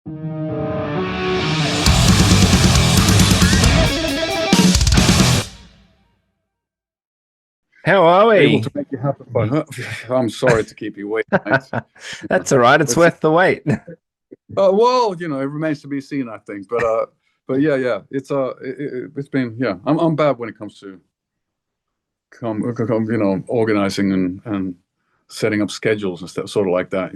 How are we? Able to make you happy, but I'm sorry to keep you waiting. That's all right. It's worth the wait. Well, it remains to be seen, I think. But yeah, it's been I'm bad when it comes to organizing and setting up schedules and stuff, sort of like that.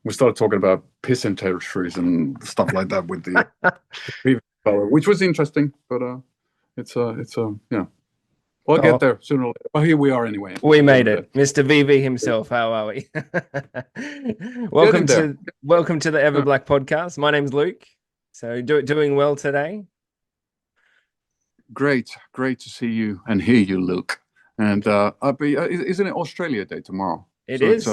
We started talking about pissing territories and stuff like that with the previous fellow, which was interesting, but it's yeah. We'll get there sooner or later. Well, here we are anyway. We made it. Mr. VV himself. How are we? Welcome to the Everblack Podcast. My name's Luke. So doing well today. Great to see you and hear you, Luke. And isn't it Australia Day tomorrow? It is.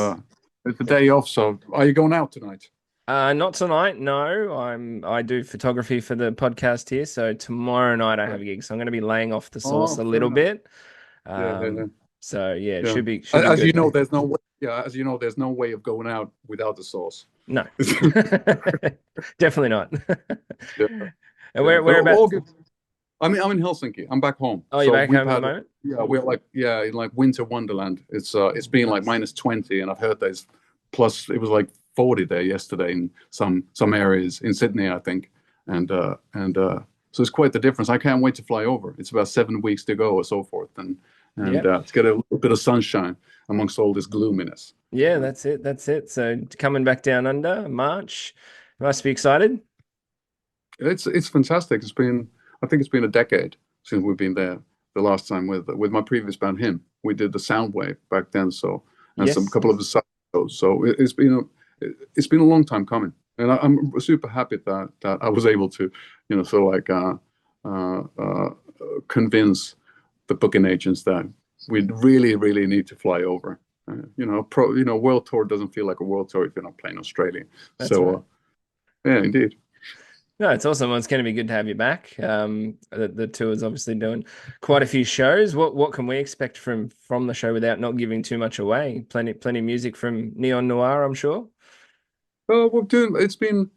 It's the day off. So are you going out tonight? Not tonight. No, I do photography for the podcast here. So tomorrow night I have a gig. So I'm going to be laying off the sauce a little bit. So it should be as good. You know, there's no way. Yeah, as you know, there's no way of going out without the sauce. No, definitely not. And whereabouts? I'm in Helsinki. I'm back home. Oh, you're back home at the moment? Yeah, we're in like winter wonderland. It's been like -20, and I've heard there's plus it was like 40 there yesterday in some areas in Sydney, I think, and so it's quite the difference. I can't wait to fly over. It's about 7 weeks to go, or so forth, and to get a little bit of sunshine amongst all this gloominess. Yeah, that's it. So coming back down under March, you must be excited. It's fantastic. I think it's been a decade since we've been there. The last time with my previous band, Him, we did the Soundwave back then. So some couple of the side shows. So it's been a long time coming, and I'm super happy that I was able to, convince the booking agents that we really need to fly over. World tour doesn't feel like a world tour if you're not playing Australia. That's right. Yeah, indeed. No, it's awesome. Well, it's going to be good to have you back. The tour's obviously doing quite a few shows. What can we expect from the show without not giving too much away? Plenty music from Neon Noir, I'm sure. It's been,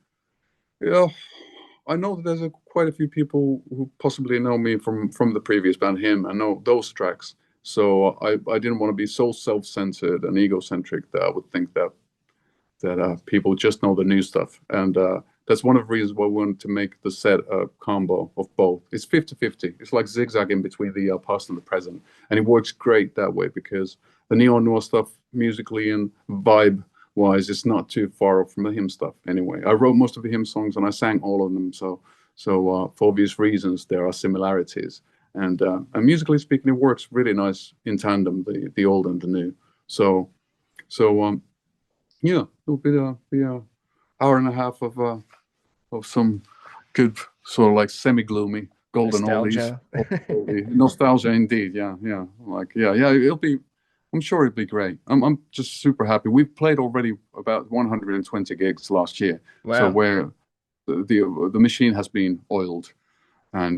I know that there's quite a few people who possibly know me from the previous band, Him. I know those tracks. So I didn't want to be so self-centered and egocentric that I would think that people just know the new stuff. And that's one of the reasons why we wanted to make the set a combo of both. It's 50-50. It's like zigzagging between the past and the present. And it works great that way because the Neon Noir stuff, musically and vibe-wise, is not too far off from the Him stuff anyway. I wrote most of the Him songs and I sang all of them. So for obvious reasons, there are similarities. And musically speaking, it works really nice in tandem, the old and the new. So it'll be the hour and a half of some good sort of like semi-gloomy golden nostalgia. oldies. Nostalgia indeed. Yeah. I'm sure it'll be great. I'm just super happy. We've played already about 120 gigs last year. Wow. So where the machine has been oiled, and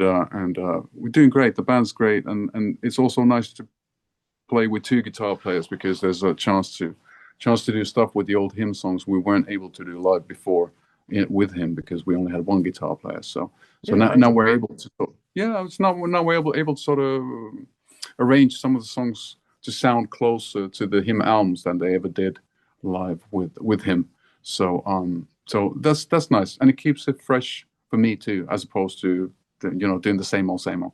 we're doing great. The band's great, and it's also nice to play with two guitar players because there's a chance to do stuff with the old Him songs we weren't able to do live before with Him because we only had one guitar player. So now we're able to. Now we're able to sort of arrange some of the songs to sound closer to the Him albums than they ever did live with Him. So that's nice, and it keeps it fresh for me too, as opposed to doing the same old.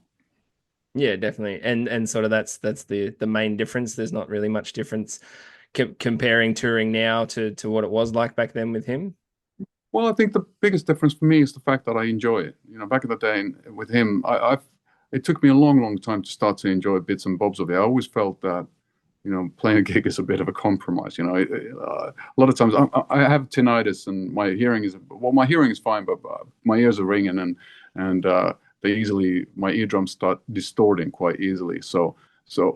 Yeah, definitely, and sort of that's the main difference. There's not really much difference comparing touring now to what it was like back then with Him. Well, I think the biggest difference for me is the fact that I enjoy it. Back in the day with Him, it took me a long time to start to enjoy bits and bobs of it. I always felt that playing a gig is a bit of a compromise. A lot of times I have tinnitus and my hearing is fine, but my ears are ringing and my eardrums start distorting quite easily. So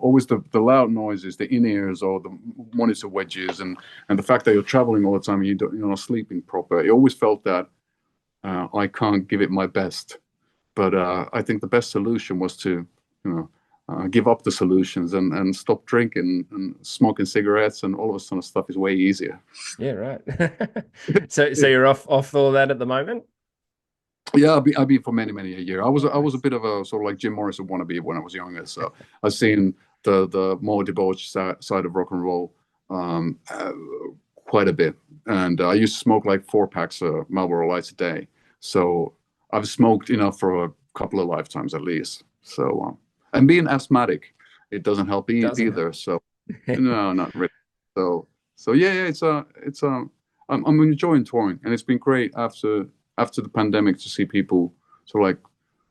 always the loud noises, the in-ears or the monitor wedges and the fact that you're traveling all the time and you're not sleeping proper. I always felt that I can't give it my best. But I think the best solution was to, give up the solutions and stop drinking and smoking cigarettes, and all of this sort of stuff is way easier. Yeah, right. So you're off all that at the moment? Yeah, I've been for many a year. I was a bit of a sort of like Jim Morrison wannabe when I was younger. So I've seen the more debauched side of rock and roll quite a bit. And I used to smoke like 4 packs of Marlboro Lights a day. So I've smoked enough for a couple of lifetimes at least. So and being asthmatic, it doesn't help either. So no, not really. So yeah, I'm enjoying touring, and it's been great after the pandemic to see people sort of like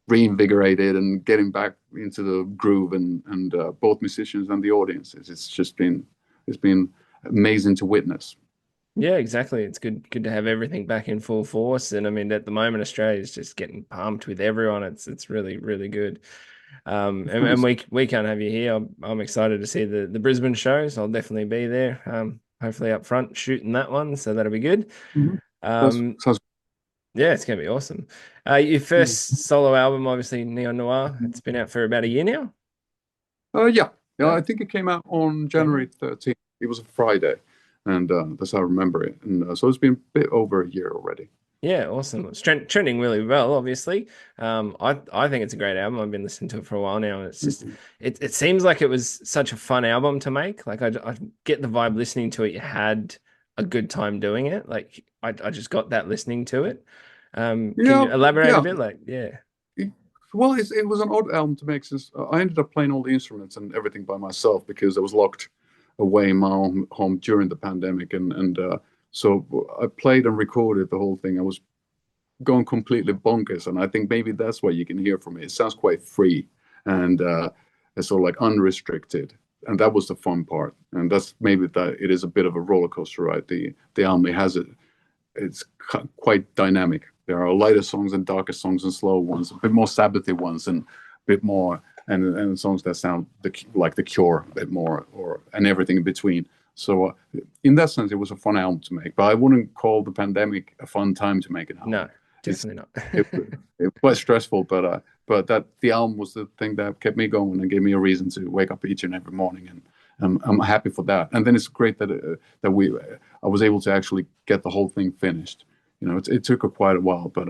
reinvigorated and getting back into the groove, and both musicians and the audiences. It's been amazing to witness. Yeah, exactly. It's good to have everything back in full force. And I mean, at the moment, Australia is just getting pumped with everyone. It's really, really good. And we can't have you here. I'm excited to see the Brisbane shows. I'll definitely be there. Hopefully up front shooting that one, so that'll be good. Sounds Yeah, it's gonna be awesome. Your first solo album, obviously Neon Noir. It's been out for about a year now. yeah. I think it came out on January 13th. It was a Friday, and that's how I remember it. And so it's been a bit over a year already. Yeah, awesome. It's trending really well, obviously. I think it's a great album. I've been listening to it for a while now, and it's just it seems like it was such a fun album to make. Like I get the vibe listening to it. You had a good time doing it. Like I just got that listening to it. Can you elaborate a bit? Like, yeah. Well, it was an odd album to make, since I ended up playing all the instruments and everything by myself because I was locked away in my own home during the pandemic, and so I played and recorded the whole thing. I was going completely bonkers, and I think maybe that's what you can hear from it. It sounds quite free, and it's sort of like unrestricted, and that was the fun part. And that's maybe that it is a bit of a roller coaster ride. The album it's quite dynamic. There are lighter songs and darker songs and slow ones, a bit more Sabbathy ones, and a bit more and songs that sound like The Cure a bit more, and everything in between. So in that sense, it was a fun album to make. But I wouldn't call the pandemic a fun time to make an album. No, definitely not. it was quite stressful, but that the album was the thing that kept me going and gave me a reason to wake up each and every morning, and I'm happy for that. And then it's great that I was able to actually get the whole thing finished. You know, it took quite a while, but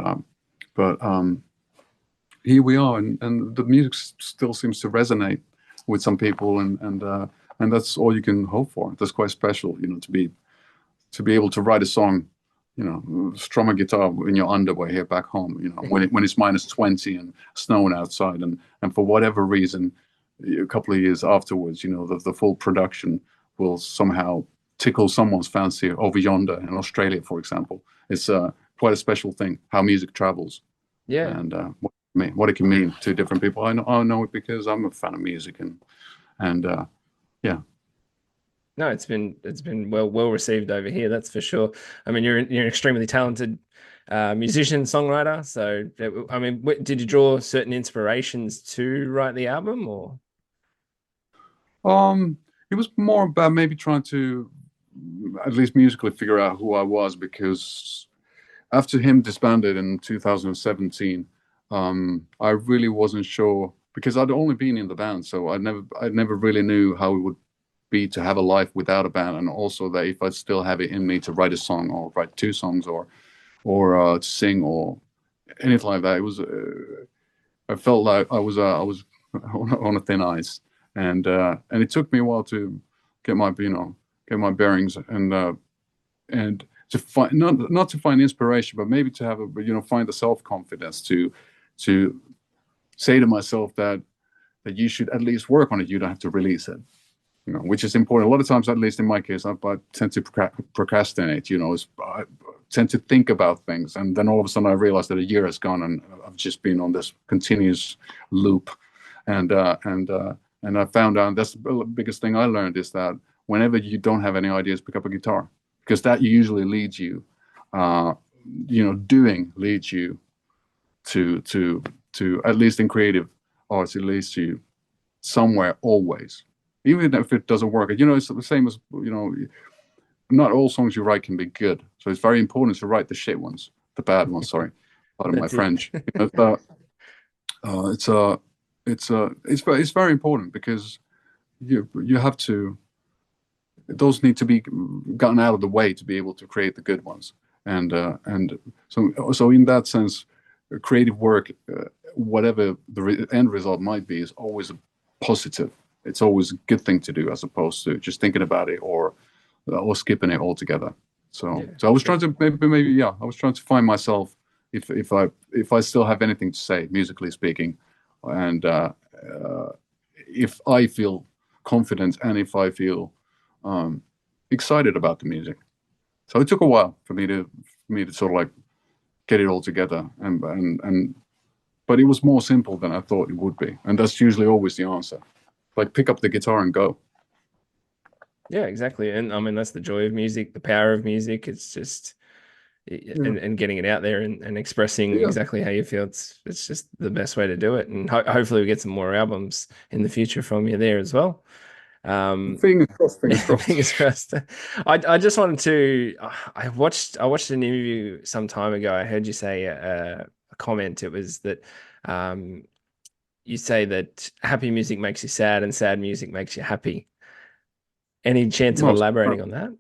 here we are, and the music still seems to resonate with some people, and that's all you can hope for. That's quite special, you know, to be able to write a song, you know, strum a guitar in your underwear here back home, you know, when it's -20 and snowing outside, and for whatever reason, a couple of years afterwards, you know, the full production will somehow tickle someone's fancy over yonder in Australia, for example. It's quite a special thing how music travels. Yeah. And what it can mean to different people. I know it because I'm a fan of music, and yeah. No, it's been well received over here, that's for sure. I mean, you're an extremely talented musician, songwriter. So, I mean, did you draw certain inspirations to write the album, or? It was more about maybe trying to at least musically figure out who I was, because after him disbanded in 2017, I really wasn't sure, because I'd only been in the band, so I never really knew how it would be to have a life without a band, and also that if I'd still have it in me to write a song or write 2 songs or to sing or anything like that. It was I felt like I was on a thin ice, and it took me a while to get my bearings, and to find not to find inspiration, but maybe to have find the self-confidence to say to myself that you should at least work on it. You don't have to release it, which is important. A lot of times, at least in my case, I tend to procrastinate. I tend to think about things, and then all of a sudden I realize that a year has gone, and I've just been on this continuous loop. And I found out that's the biggest thing I learned is that whenever you don't have any ideas, pick up a guitar, because that usually leads you, doing leads you to at least in creative arts, it leads you somewhere always, even if it doesn't work. It's the same as not all songs you write can be good, so it's very important to write the shit ones, the bad ones. Sorry, pardon my French. it's very important because you have to, those need to be gotten out of the way to be able to create the good ones. And so in that sense, creative work, whatever the end result might be, is always a positive. It's always a good thing to do, as opposed to just thinking about it or skipping it altogether. So I was trying to maybe I was trying to find myself, if I still have anything to say, musically speaking, and if I feel confident and if I feel excited about the music. So it took a while for me to sort of like get it all together, and but it was more simple than I thought it would be, and that's usually always the answer. Like, pick up the guitar and go. Yeah, exactly. And I mean, that's the joy of music, the power of music. It's just and getting it out there and expressing exactly how you feel. It's just the best way to do it. And hopefully we get some more albums in the future from you there as well. Fingers crossed. Fingers crossed. I just wanted to. I watched an interview some time ago. I heard you say a comment. It was that you say that happy music makes you sad and sad music makes you happy. Any chance of elaborating on that?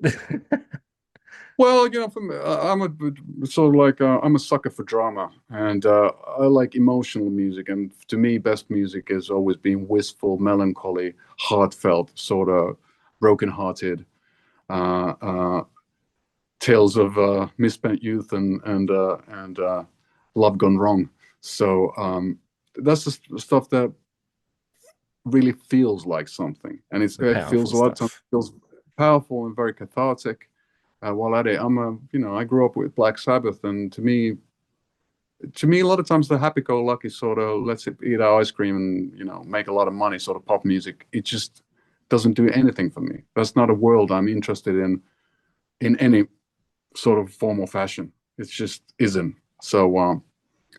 Well, I'm a sort of like I'm a sucker for drama, and I like emotional music. And to me, best music has always been wistful, melancholy, heartfelt, sort of broken-hearted tales of misspent youth and love gone wrong. So that's the stuff that really feels like something, and it feels a lot of times feels powerful and very cathartic. While at it, I grew up with Black Sabbath, and to me, a lot of times the happy-go-lucky sort of let's eat our ice cream and make a lot of money sort of pop music, it just doesn't do anything for me. That's not a world I'm interested in any sort of form or fashion. It just isn't. So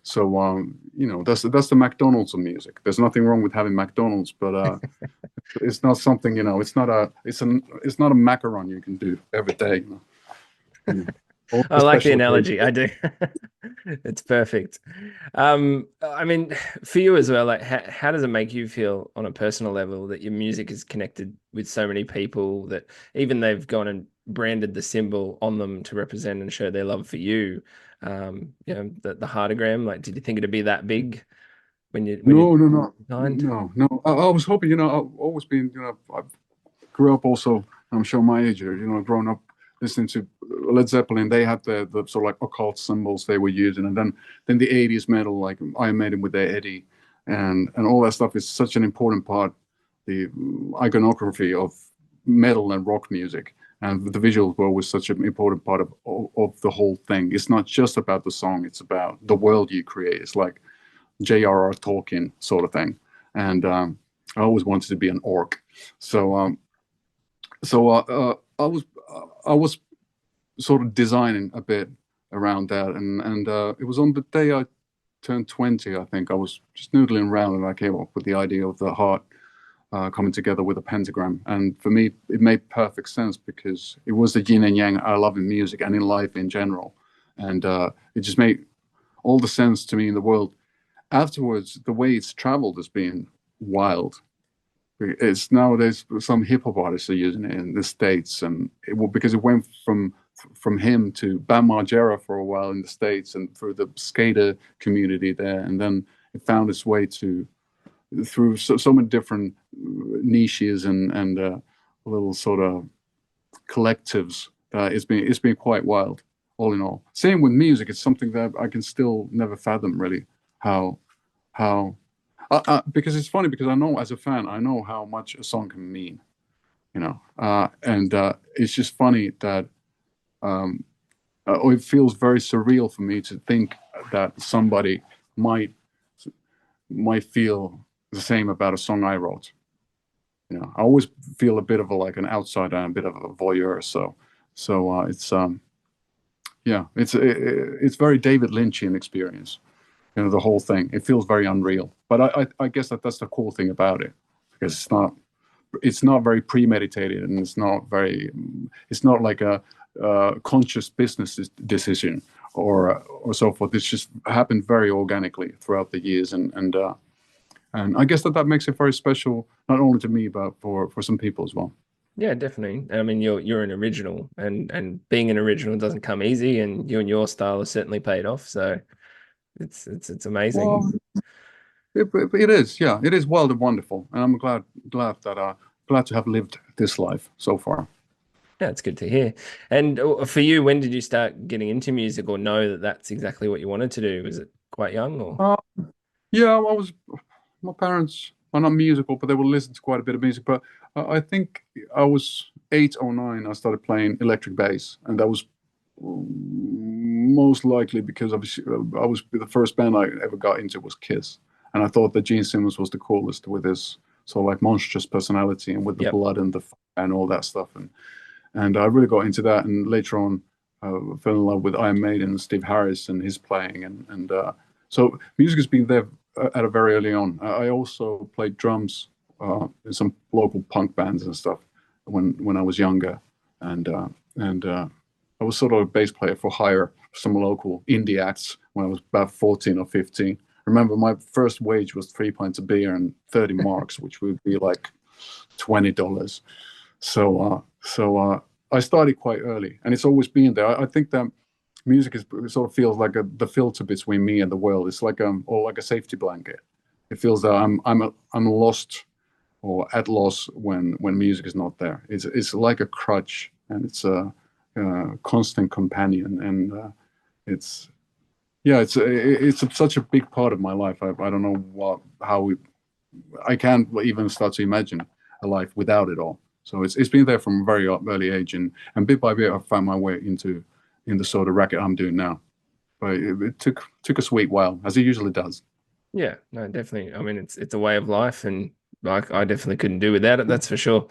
that's the McDonald's of music. There's nothing wrong with having McDonald's, but it's not something, it's not a macaron you can do every day. I like the analogy. I do. It's perfect. I mean, for you as well, like how does it make you feel on a personal level that your music is connected with so many people, that even they've gone and branded the symbol on them to represent and show their love for you? The Heartagram, like, did you think it'd be that big when you No. I was hoping, I've always been, I grew up also, I'm sure my age, growing up listening to Led Zeppelin. They had the sort of like occult symbols they were using, and then the 80s metal, like Iron Maiden with their Eddie, and all that stuff is such an important part, the iconography of metal and rock music, and the visuals were always such an important part of the whole thing. It's not just about the song, it's about the world you create. It's like J.R.R. Tolkien sort of thing, and I always wanted to be an orc. So I was sort of designing a bit around that, and it was on the day I turned 20. I think I was just noodling around, and I came up with the idea of the heart coming together with a pentagram. And for me, it made perfect sense because it was the yin and yang I love in music and in life in general, and it just made all the sense to me in the world. Afterwards, the way it's traveled has been wild. It's nowadays some hip hop artists are using it in the States, and because it went from him to Bam Margera for a while in the States and through the skater community there, and then it found its way through so many different niches and little sort of collectives. It's been quite wild, all in all. Same with music. It's something that I can still never fathom really how because it's funny, because I know as a fan, I know how much a song can mean, and it's just funny that it feels very surreal for me to think that somebody might feel the same about a song I wrote. I always feel a bit of like an outsider and a bit of a voyeur. So it's very David Lynchian experience. The whole thing. It feels very unreal. But I guess that's the cool thing about it, because it's not very premeditated, and it's not like a conscious business decision or so forth. It's just happened very organically throughout the years, and And I guess that makes it very special, not only to me, but for some people as well. Yeah, definitely. I mean, you're an original, and being an original doesn't come easy, and you and your style has certainly paid off. So it's amazing. Well, it is, yeah, it is wild and wonderful, and I'm glad that glad to have lived this life so far. Yeah, it's good to hear. And for you, when did you start getting into music, or know that that's exactly what you wanted to do? Was it quite young, or? Yeah, my parents are not musical, but they will listen to quite a bit of music. But I think I was 8 or 9. I started playing electric bass, and that was most likely because I was the first band I ever got into was Kiss, and I thought that Gene Simmons was the coolest with his sort of like monstrous personality and with the Yep. blood and the and all that stuff. And I really got into that, and later on, fell in love with Iron Maiden and Steve Harris and his playing, and so music has been there at a very early on. I also played drums in some local punk bands and stuff when I was younger, and I was sort of a bass player for hire for some local indie acts when I was about 14 or 15. Remember, my first wage was 3 pints of beer and 30 marks, which would be like $20. So I started quite early, and it's always been there. I think that music sort of feels like the filter between me and the world. It's like or like a safety blanket. It feels that I'm lost or at loss when music is not there. It's like a crutch, and it's a constant companion, and it's such a big part of my life. I don't know I can't even start to imagine a life without it all. So it's been there from a very early age, and bit by bit I found my way in the sort of racket I'm doing now. But it took a sweet while, as it usually does. Yeah, no, definitely. I mean, it's a way of life, and like I definitely couldn't do without it. That's for sure.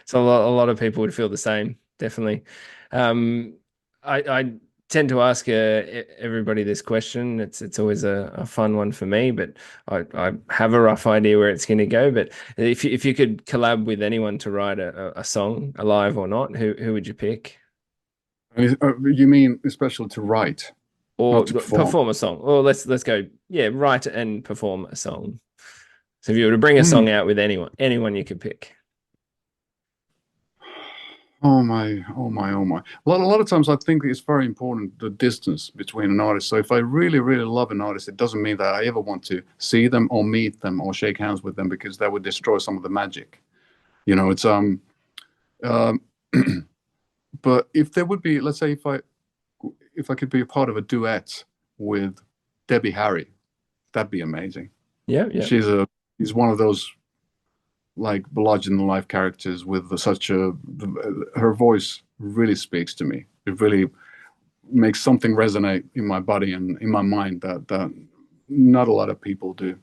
So a lot of people would feel the same. Definitely. I tend to ask everybody this question. It's always a fun one for me, but I have a rough idea where it's going to go. But if you could collab with anyone to write a song, alive or not, who would you pick? You mean especially to write, Or not to perform? perform a song? Or let's go. Yeah, write and perform a song. So if you were to bring a Hmm. song out with anyone you could pick. Oh my, oh my, oh my. A lot of times I think it's very important, the distance between an artist. So if I really, really love an artist, it doesn't mean that I ever want to see them or meet them or shake hands with them, because that would destroy some of the magic. It's um but if there would be, let's say if I could be a part of a duet with Debbie Harry, that'd be amazing. Yeah, yeah. She's one of those like larger than life characters with her voice really speaks to me. It really makes something resonate in my body and in my mind that not a lot of people do.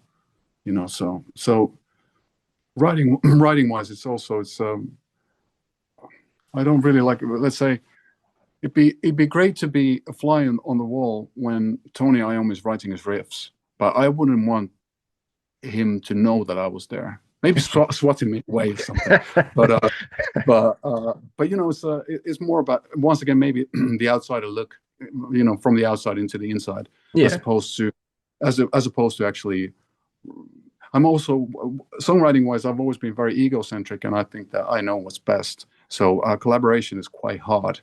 So writing wise, it's I don't really like, let's say, it'd be great to be a fly on the wall when Tony Iommi is writing his riffs, but I wouldn't want him to know that I was there. Maybe swatting me away or something. But it's more about, once again, maybe the outsider look, from the outside into the inside, Yeah. as opposed to actually. I'm also, songwriting wise, I've always been very egocentric, and I think that I know what's best. So collaboration is quite hard.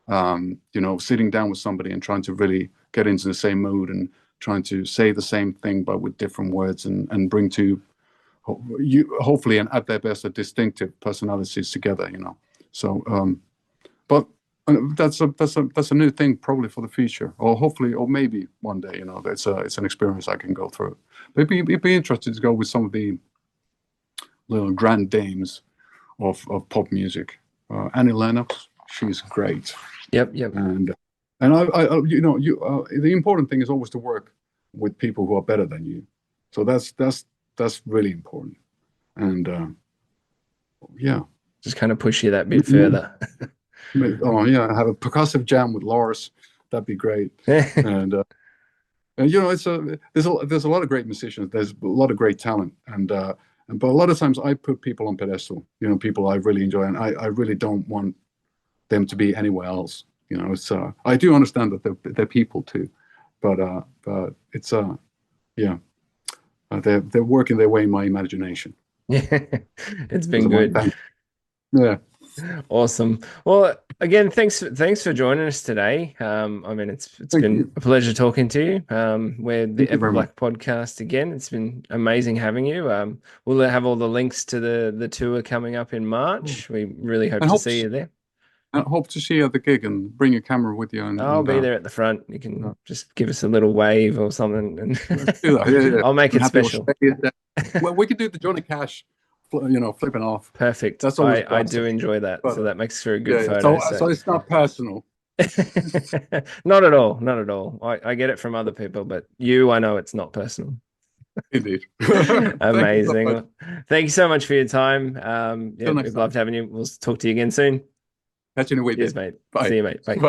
Sitting down with somebody and trying to really get into the same mood and trying to say the same thing but with different words, and bring to hopefully, and at their best, a distinctive personalities together. So but that's a new thing probably for the future, or hopefully, or maybe one day. It's an experience I can go through. But it'd be interesting to go with some of the little grand dames of pop music. Annie Lennox, she's great. Yep. And the important thing is always to work with people who are better than you. So that's really important. And yeah, just kind of push you that bit further. Oh yeah, have a percussive jam with Lars. That'd be great. And there's a lot of great musicians. There's a lot of great talent, but a lot of times I put people on pedestal. People I really enjoy, and I really don't want them to be anywhere else. I do understand that they're people too, but it's yeah. they're working their way in my imagination. Yeah, it's been So good. yeah. Awesome. Well, again, thanks for joining us today. I mean, it's Thank been you. a pleasure talking to you. We're the Thank you very much. Everblack Podcast again. It's been amazing having you. We'll have all the links to the tour coming up in March. We really hope And to hope see you there. I hope to see you at the gig and bring your camera with you. I'll be there at the front. You can just give us a little wave or something, and let's do that. Yeah. I'll make I'm it happy special. Well, we could do the Johnny Cash, flipping off. Perfect. That's always I do classic. enjoy that. But, So that makes for a good yeah. photo. So it's not personal. Not at all. Not at all. I get it from other people, but I know it's not personal. Indeed. Amazing. Thank you so much. Thank you so much for your time. Yeah, Till next we'd time. love having you. We'll talk to you again soon. Catch you in a week. Cheers, mate. Bye. See you, mate. Bye. Bye.